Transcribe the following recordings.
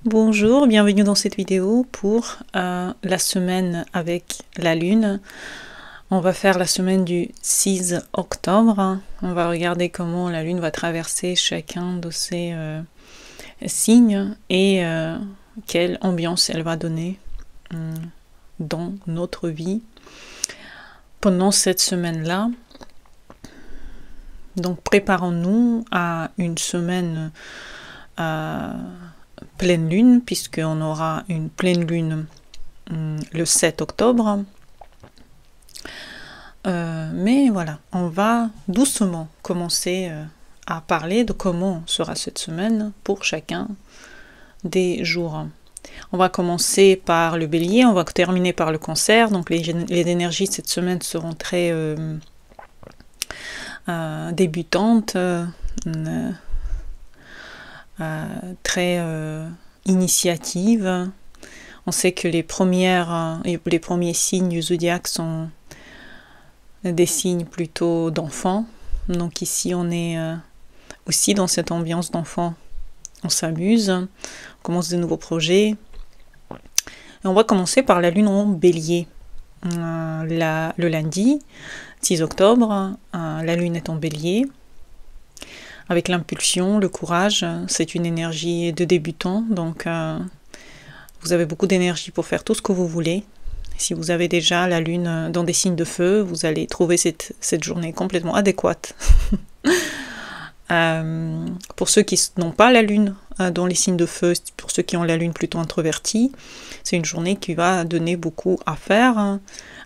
Bonjour, bienvenue dans cette vidéo pour la semaine avec la lune. On va faire la semaine du 6 octobre. On va regarder comment la lune va traverser chacun de ces signes et quelle ambiance elle va donner dans notre vie pendant cette semaine-là. Donc préparons-nous à une semaine pleine lune, puisqu'on aura une pleine lune le 7 octobre. Mais voilà, on va doucement commencer à parler de comment sera cette semaine pour chacun des jours. On va commencer par le bélier, on va terminer par le cancer. Donc les énergies de cette semaine seront très débutantes, très initiative. On sait que les premiers signes du zodiaque sont des signes plutôt d'enfants. Donc ici on est aussi dans cette ambiance d'enfant. On s'amuse, on commence de nouveaux projets. Et on va commencer par la lune en bélier. Le lundi 6 octobre, la lune est en bélier. Avec l'impulsion, le courage, c'est une énergie de débutant, donc vous avez beaucoup d'énergie pour faire tout ce que vous voulez. Si vous avez déjà la lune dans des signes de feu, vous allez trouver cette journée complètement adéquate. Pour ceux qui n'ont pas la lune dans les signes de feu, pour ceux qui ont la lune plutôt introvertie, c'est une journée qui va donner beaucoup à faire,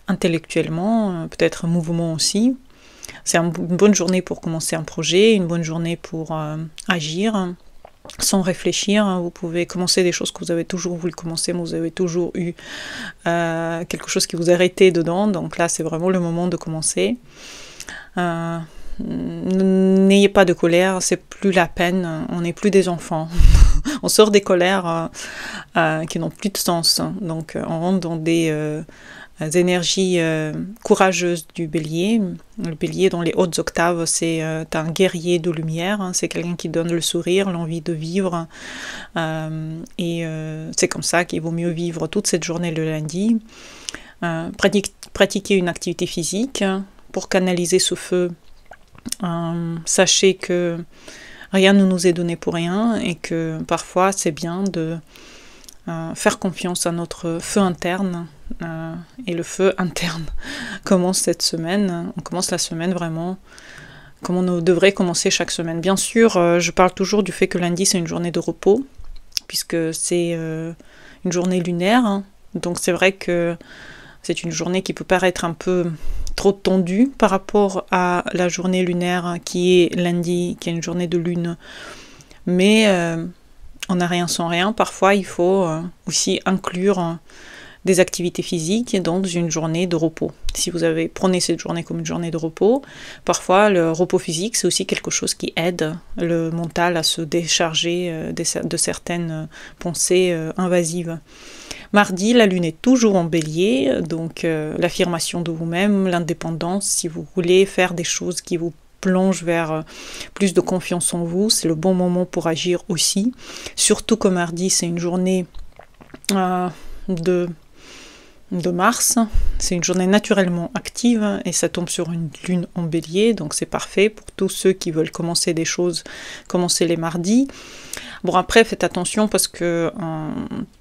intellectuellement, peut-être mouvement aussi. C'est une bonne journée pour commencer un projet, une bonne journée pour agir sans réfléchir. Vous pouvez commencer des choses que vous avez toujours voulu commencer, mais vous avez toujours eu quelque chose qui vous arrêtait dedans. Donc là, c'est vraiment le moment de commencer. N'ayez pas de colère, c'est plus la peine. On n'est plus des enfants. On sort des colères qui n'ont plus de sens. Donc on rentre dans des énergies courageuses du bélier. Le bélier dans les hautes octaves, c'est un guerrier de lumière, c'est quelqu'un qui donne le sourire, l'envie de vivre, et c'est comme ça qu'il vaut mieux vivre toute cette journée le lundi. Pratiquer une activité physique pour canaliser ce feu. Sachez que rien ne nous est donné pour rien et que parfois c'est bien de faire confiance à notre feu interne. Et le feu interne commence cette semaine. On commence la semaine vraiment comme on devrait commencer chaque semaine. Bien sûr, je parle toujours du fait que lundi c'est une journée de repos, puisque c'est une journée lunaire, hein. Donc c'est vrai que c'est une journée qui peut paraître un peu trop tendue par rapport à la journée lunaire qui est lundi, qui est une journée de lune. Mais on n'a rien sans rien. Parfois, il faut aussi inclure des activités physiques dans une journée de repos. Si vous prenez cette journée comme une journée de repos, parfois le repos physique, c'est aussi quelque chose qui aide le mental à se décharger de certaines pensées invasives. Mardi, la lune est toujours en bélier, donc l'affirmation de vous-même, l'indépendance, si vous voulez faire des choses qui vous plongent vers plus de confiance en vous, c'est le bon moment pour agir aussi. Surtout que mardi, c'est une journée de Mars, c'est une journée naturellement active et ça tombe sur une lune en bélier, donc c'est parfait pour tous ceux qui veulent commencer des choses, commencer les mardis. Bon, après faites attention parce que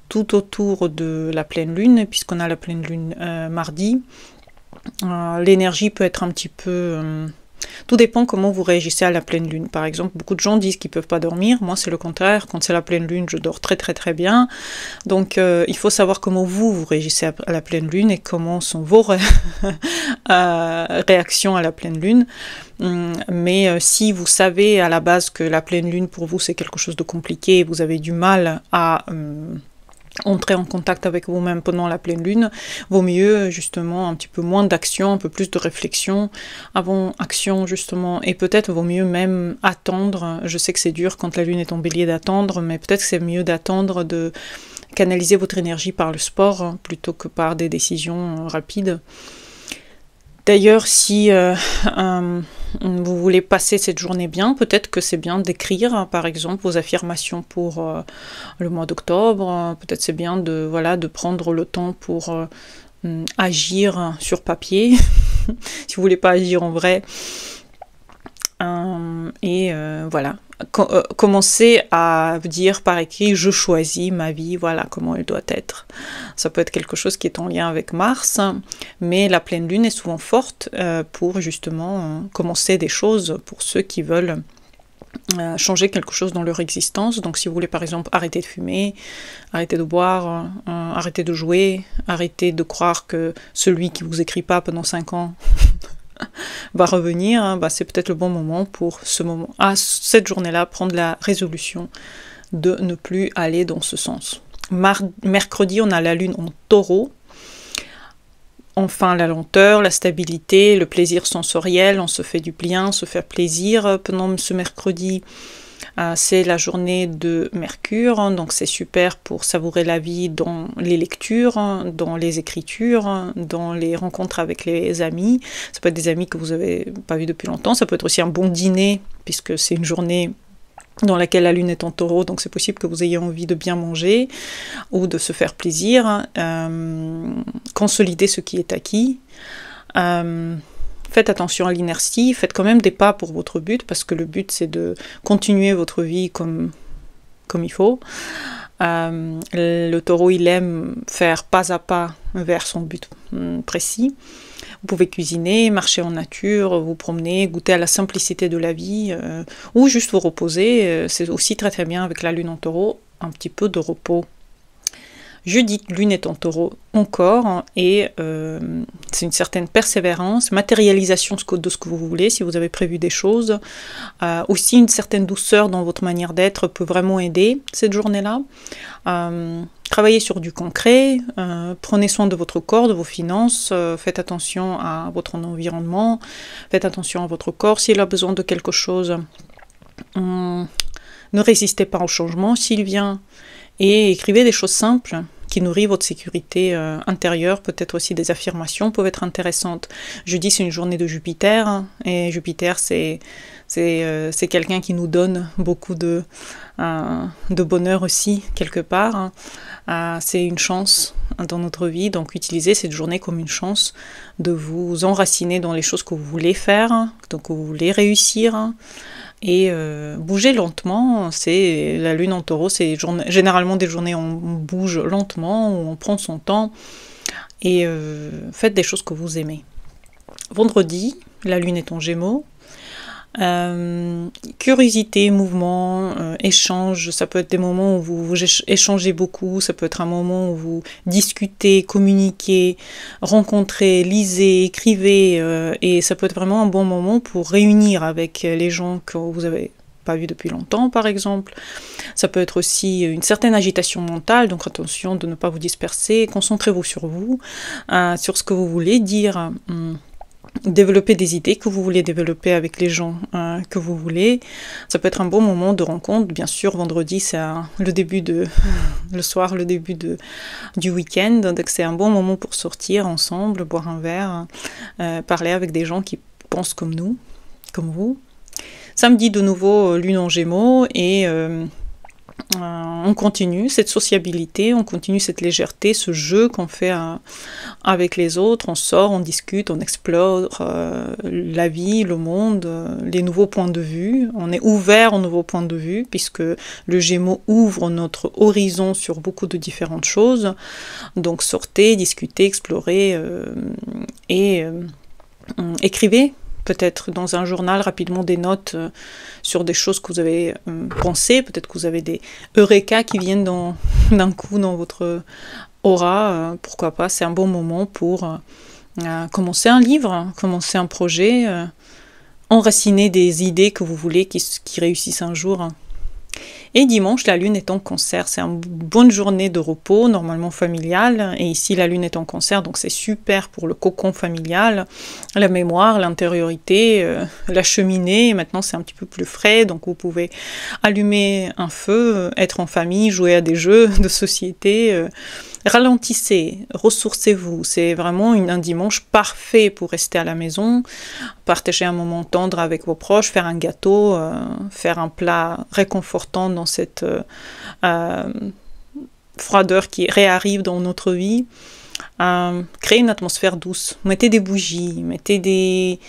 tout autour de la pleine lune, puisqu'on a la pleine lune mardi, l'énergie peut être un petit peu... Tout dépend comment vous réagissez à la pleine lune. Par exemple, beaucoup de gens disent qu'ils ne peuvent pas dormir. Moi, c'est le contraire. Quand c'est la pleine lune, je dors très très très bien. Donc, il faut savoir comment vous réagissez à la pleine lune et comment sont vos réactions à la pleine lune. Mais si vous savez à la base que la pleine lune, pour vous, c'est quelque chose de compliqué et vous avez du mal à... entrer en contact avec vous-même pendant la pleine lune, vaut mieux justement un petit peu moins d'action, un peu plus de réflexion avant action justement, et peut-être vaut mieux même attendre. Je sais que c'est dur quand la lune est en bélier d'attendre, mais peut-être que c'est mieux d'attendre, de canaliser votre énergie par le sport plutôt que par des décisions rapides. D'ailleurs, si vous voulez passer cette journée bien, peut-être que c'est bien d'écrire, par exemple, vos affirmations pour le mois d'octobre. Peut-être c'est bien de, voilà, de prendre le temps pour agir sur papier, si vous voulez pas agir en vrai. Voilà. Commencer à dire par écrit, je choisis ma vie, voilà comment elle doit être. Ça peut être quelque chose qui est en lien avec Mars, mais la pleine lune est souvent forte pour justement commencer des choses pour ceux qui veulent changer quelque chose dans leur existence. Donc si vous voulez par exemple arrêter de fumer, arrêter de boire, arrêter de jouer, arrêter de croire que celui qui vous écrit pas pendant 5 ans va revenir, c'est peut-être le bon moment pour cette journée-là, prendre la résolution de ne plus aller dans ce sens. Mercredi, on a la lune en taureau. Enfin, la lenteur, la stabilité, le plaisir sensoriel, on se fait du bien, on se fait plaisir pendant ce mercredi. C'est la journée de Mercure, donc c'est super pour savourer la vie dans les lectures, dans les écritures, dans les rencontres avec les amis. Ça peut être des amis que vous n'avez pas vus depuis longtemps, ça peut être aussi un bon dîner, puisque c'est une journée dans laquelle la lune est en taureau, donc c'est possible que vous ayez envie de bien manger ou de se faire plaisir, consolider ce qui est acquis. Faites attention à l'inertie, faites quand même des pas pour votre but, parce que le but c'est de continuer votre vie comme il faut. Le taureau, il aime faire pas à pas vers son but précis. Vous pouvez cuisiner, marcher en nature, vous promener, goûter à la simplicité de la vie, ou juste vous reposer. C'est aussi très très bien avec la lune en taureau, un petit peu de repos. Jeudi, lune est en taureau encore, et c'est une certaine persévérance, matérialisation de ce que vous voulez, si vous avez prévu des choses. Aussi une certaine douceur dans votre manière d'être peut vraiment aider cette journée-là. Travaillez sur du concret, prenez soin de votre corps, de vos finances, faites attention à votre environnement, faites attention à votre corps s'il a besoin de quelque chose. Ne résistez pas au changement s'il vient. Et écrivez des choses simples qui nourrissent votre sécurité intérieure. Peut-être aussi des affirmations peuvent être intéressantes. Jeudi, c'est une journée de Jupiter, et Jupiter, c'est quelqu'un qui nous donne beaucoup de bonheur aussi, quelque part. C'est une chance dans notre vie, donc utilisez cette journée comme une chance de vous enraciner dans les choses que vous voulez faire, donc que vous voulez réussir. Et bouger lentement, c'est la lune en taureau, c'est généralement des journées où on bouge lentement, où on prend son temps, et faites des choses que vous aimez. Vendredi, la lune est en Gémeaux. Curiosité, mouvement, échange, ça peut être des moments où vous échangez beaucoup, ça peut être un moment où vous discutez, communiquez, rencontrez, lisez, écrivez, et ça peut être vraiment un bon moment pour réunir avec les gens que vous avez pas vu depuis longtemps, par exemple. Ça peut être aussi une certaine agitation mentale, donc attention de ne pas vous disperser, concentrez-vous sur vous, sur ce que vous voulez dire. Développer des idées que vous voulez développer avec les gens que vous voulez. Ça peut être un bon moment de rencontre. Bien sûr, vendredi, c'est le début le soir, le début du week-end. Donc c'est un bon moment pour sortir ensemble, boire un verre, parler avec des gens qui pensent comme nous, comme vous. Samedi, de nouveau, lune en Gémeaux, et on continue cette sociabilité, on continue cette légèreté, ce jeu qu'on fait avec les autres. On sort, on discute, on explore la vie, le monde, les nouveaux points de vue. On est ouvert aux nouveaux points de vue, puisque le Gémeaux ouvre notre horizon sur beaucoup de différentes choses. Donc sortez, discutez, explorez et écrivez. Peut-être dans un journal rapidement des notes sur des choses que vous avez pensées, peut-être que vous avez des eureka qui viennent d'un coup dans votre aura, pourquoi pas, c'est un bon moment pour commencer un livre, commencer un projet, enraciner des idées que vous voulez qui réussissent un jour. Et dimanche, la lune est en Cancer, c'est une bonne journée de repos, normalement familiale, et ici la lune est en Cancer, donc c'est super pour le cocon familial, la mémoire, l'intériorité, la cheminée. Maintenant c'est un petit peu plus frais, donc vous pouvez allumer un feu, être en famille, jouer à des jeux de société, ralentissez, ressourcez-vous. C'est vraiment un dimanche parfait pour rester à la maison, partager un moment tendre avec vos proches, faire un gâteau, faire un plat réconfortant dans cette froideur qui réarrive dans notre vie. Créez une atmosphère douce. Mettez des bougies, mettez des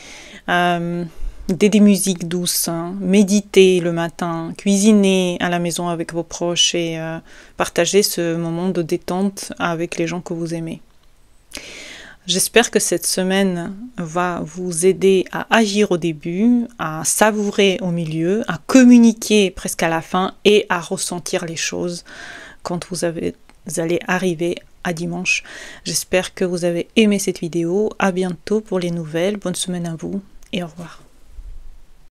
musiques douces, hein. Méditez le matin, cuisinez à la maison avec vos proches et partagez ce moment de détente avec les gens que vous aimez. J'espère que cette semaine va vous aider à agir au début, à savourer au milieu, à communiquer presque à la fin et à ressentir les choses quand vous allez arriver à dimanche. J'espère que vous avez aimé cette vidéo. À bientôt pour les nouvelles. Bonne semaine à vous et au revoir.